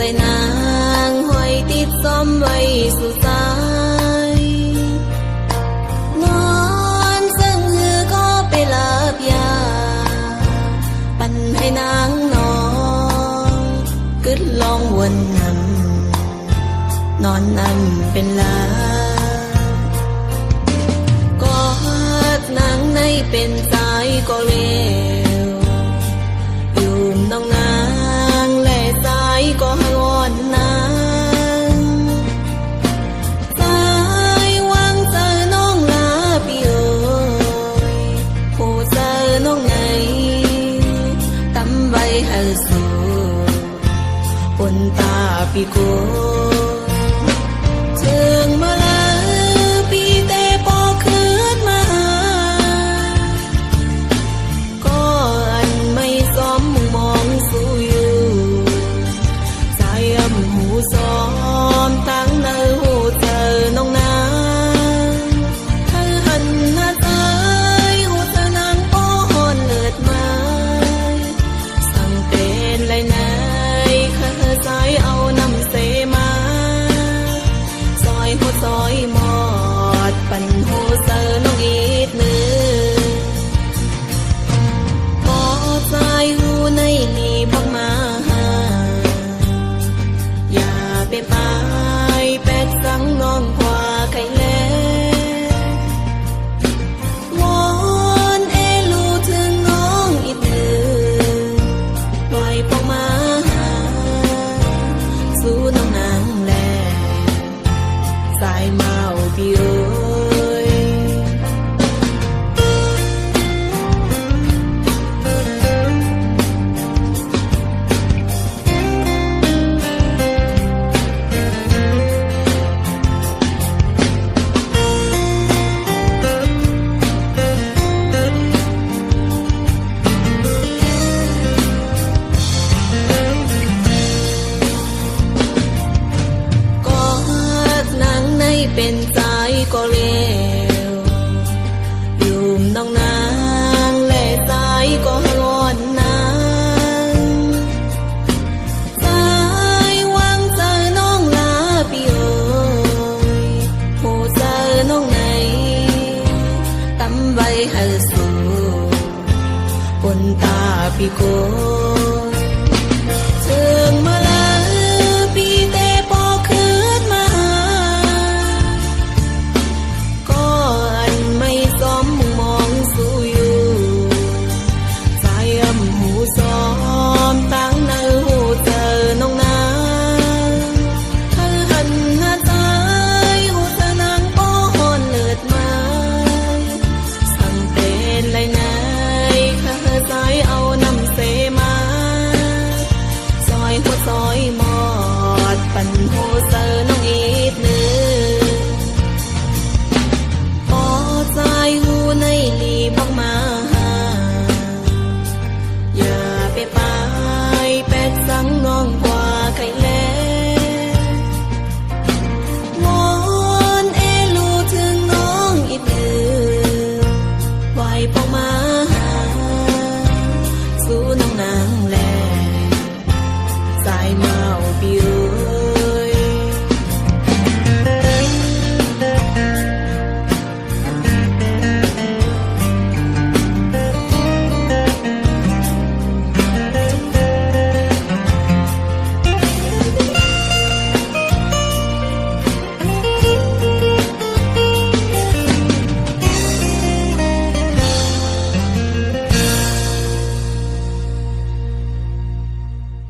ยนางห้อยติดซ้อมไว้สุดสายนอนซึ่งหือก็ไปลับยาปั่นให้นางนอนกึดลองวนนอนนั่นเป็นลากอดนางในเป็นสายก็เร็วอยู่น้องนางและสายก็ให้วอนนางสายวางเจอน้องลาพี่โอยผู้เจอน้องไงตำใบให้สู้ปนตาพี่โกถึงมาแล้วพี่แต่พอคืนมาก็อันไม่ซ้อมมองสู้อยู่ใจอำหูซ้อมตั้งในหูเจอน้องนางเธอหันหน้าใจหูเธอนางป้อนเลือดมาสั่งเป็นไรไหนเคยใจเอาน้ำเสมาซอยหมอดปั่นหูเซอน้องอีกหนึ่งพอใจหูในนี่พักมาหาอย่าไปปายแปดสังน้องกว่าใครแล้ววอนลูถึงน้องอีกหนึ่งปล่อยพวกมาหาสู้น้องนางแลสายเมาพี่เอ้ยเป็นใจก็เร็วอยู่น้องนางและสายก็ให้วอนนางสายวางเจอน้องลาพี่โอยหูเจอน้องไหนตำใบให้สู้ปนตาพี่โก